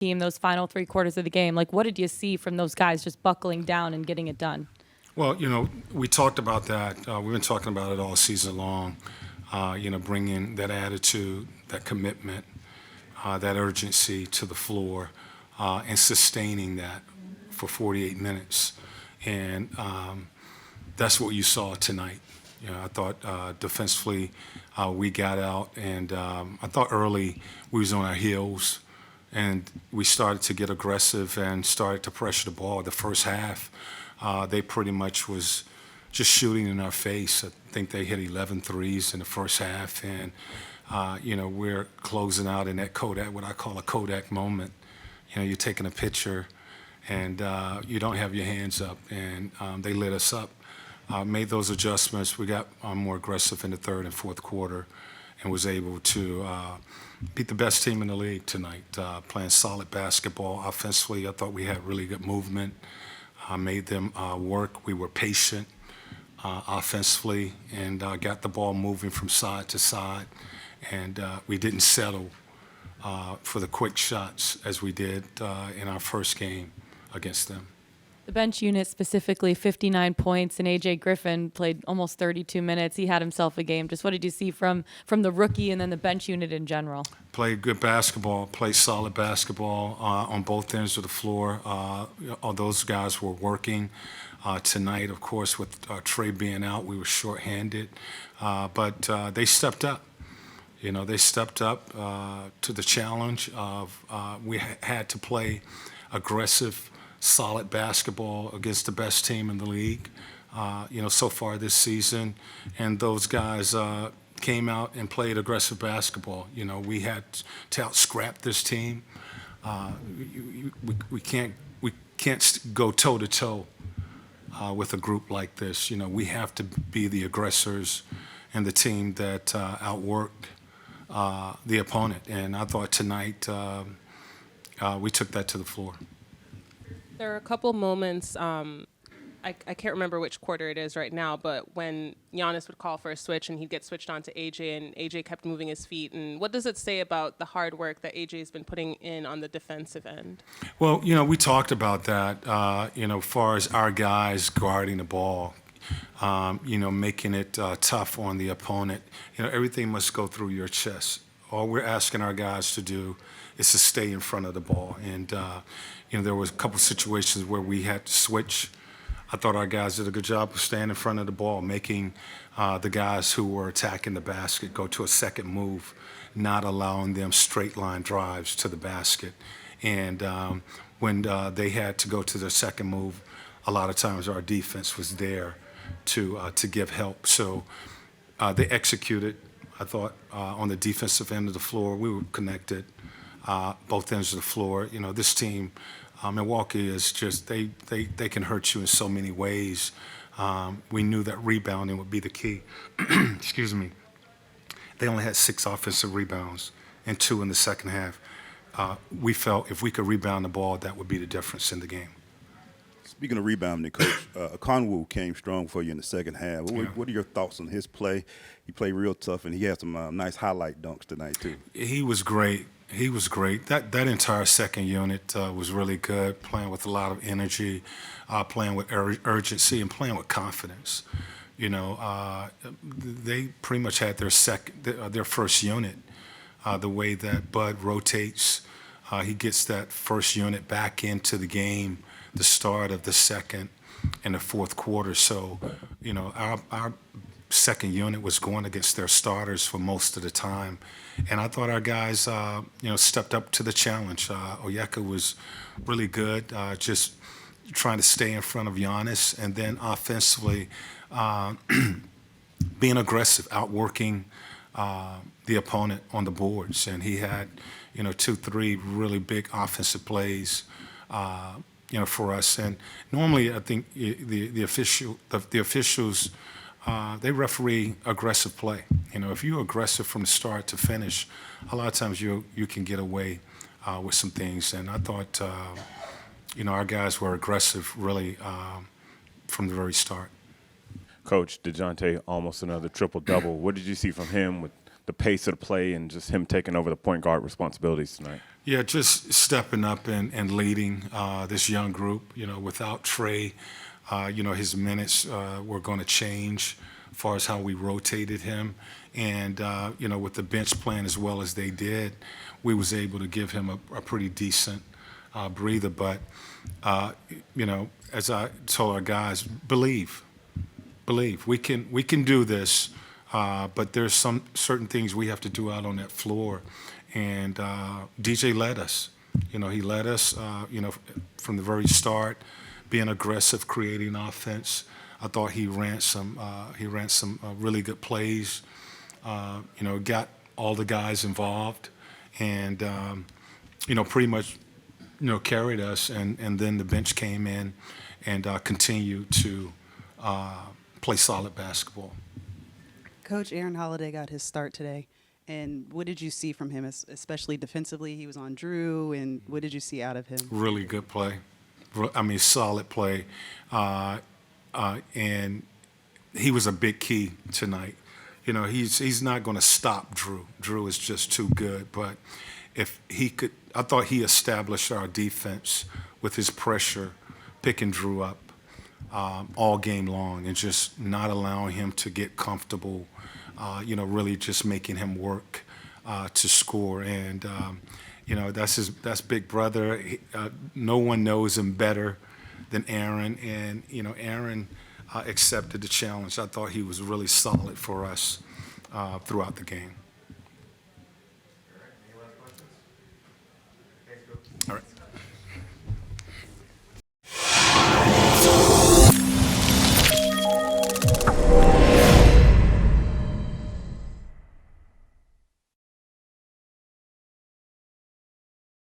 team those final 3 quarters of the game. Like, what did you see from those guys just buckling down and getting it done? Well, we talked about that. We've been talking about it all season long. Bringing that attitude, that commitment, that urgency to the floor, and sustaining that for 48 minutes. And that's what you saw tonight. I thought defensively we got out, and I thought early we was on our heels, and we started to get aggressive and started to pressure the ball. The first half, they pretty much was just shooting in our face. I think they hit 11 threes in the first half, and we're closing out in that Kodak, what I call a Kodak moment. You're taking a picture, and you don't have your hands up, and they lit us up. Made those adjustments. We got more aggressive in the third and fourth quarter, and was able to beat the best team in the league tonight, playing solid basketball. Offensively, I thought we had really good movement. Made them work. We were patient offensively, and got the ball moving from side to side. And we didn't settle for the quick shots as we did in our first game against them. The bench unit specifically, 59 points, and A.J. Griffin played almost 32 minutes. He had himself a game. Just what did you see from the rookie and then the bench unit in general? Played good basketball, played solid basketball on both ends of the floor. All those guys were working. Tonight, of course, with Trey being out, we were shorthanded. But they stepped up. They stepped up to the challenge of we had to play aggressive, solid basketball against the best team in the league, so far this season. And those guys came out and played aggressive basketball. We had to out-scrap this team. We can't go toe-to-toe with a group like this. We have to be the aggressors and the team that outworked the opponent. And I thought tonight we took that to the floor. There are a couple moments, I can't remember which quarter it is right now, but when Giannis would call for a switch and he'd get switched on to AJ, and AJ kept moving his feet. And what does it say about the hard work that AJ's been putting in on the defensive end? Well, we talked about that, as far as our guys guarding the ball, making it tough on the opponent. Everything must go through your chest. All we're asking our guys to do is to stay in front of the ball. And, there was a couple situations where we had to switch. I thought our guys did a good job of staying in front of the ball, making the guys who were attacking the basket go to a second move, not allowing them straight line drives to the basket. And when they had to go to their second move, a lot of times our defense was there to give help. So they executed. I thought on the defensive end of the floor, we were connected, both ends of the floor. This team, Milwaukee, is just, they can hurt you in so many ways. We knew that rebounding would be the key. Excuse me. They only had 6 offensive rebounds and 2 in the second half. We felt if we could rebound the ball, that would be the difference in the game. Speaking of rebounding, Coach, Conwu came strong for you in the second half. What are your thoughts on his play? He played real tough, and he had some nice highlight dunks tonight, too. He was great. That entire second unit was really good, playing with a lot of energy, playing with urgency, and playing with confidence. They pretty much had their first unit. The way that Bud rotates, he gets that first unit back into the game, the start of the second and the fourth quarter. So, our second unit was going against their starters for most of the time. And I thought our guys, stepped up to the challenge. Onyeka was really good, just trying to stay in front of Giannis. And then offensively, being aggressive, outworking the opponent on the boards. And he had, 2-3 really big offensive plays, for us. And normally, I think the officials, they referee aggressive play. If you're aggressive from the start to finish, a lot of times you can get away with some things. And I thought, our guys were aggressive really from the very start. Coach, DeJounte almost another triple-double. What did you see from him with the pace of the play and just him taking over the point guard responsibilities tonight? Yeah, just stepping up and leading this young group. Without Trey, his minutes were going to change as far as how we rotated him. And, with the bench playing as well as they did, we was able to give him a pretty decent breather. But, as I told our guys, believe. We can do this, but there's some certain things we have to do out on that floor. And DJ led us. He led us, from the very start, being aggressive, creating offense. I thought he ran some really good plays. Got all the guys involved, and pretty much carried us. And then the bench came in and continued to play solid basketball. Coach, Aaron Holiday got his start today. And what did you see from him, especially defensively? He was on Drew, and what did you see out of him? Really good play. Solid play. And he was a big key tonight. He's not going to stop Drew. Drew is just too good. But if he could, I thought he established our defense with his pressure, picking Drew up all game long and just not allowing him to get comfortable. Really just making him work to score. And, that's big brother. No one knows him better than Aaron. And, Aaron accepted the challenge. I thought he was really solid for us throughout the game. All right. Any last questions? Thanks, Coach. All right.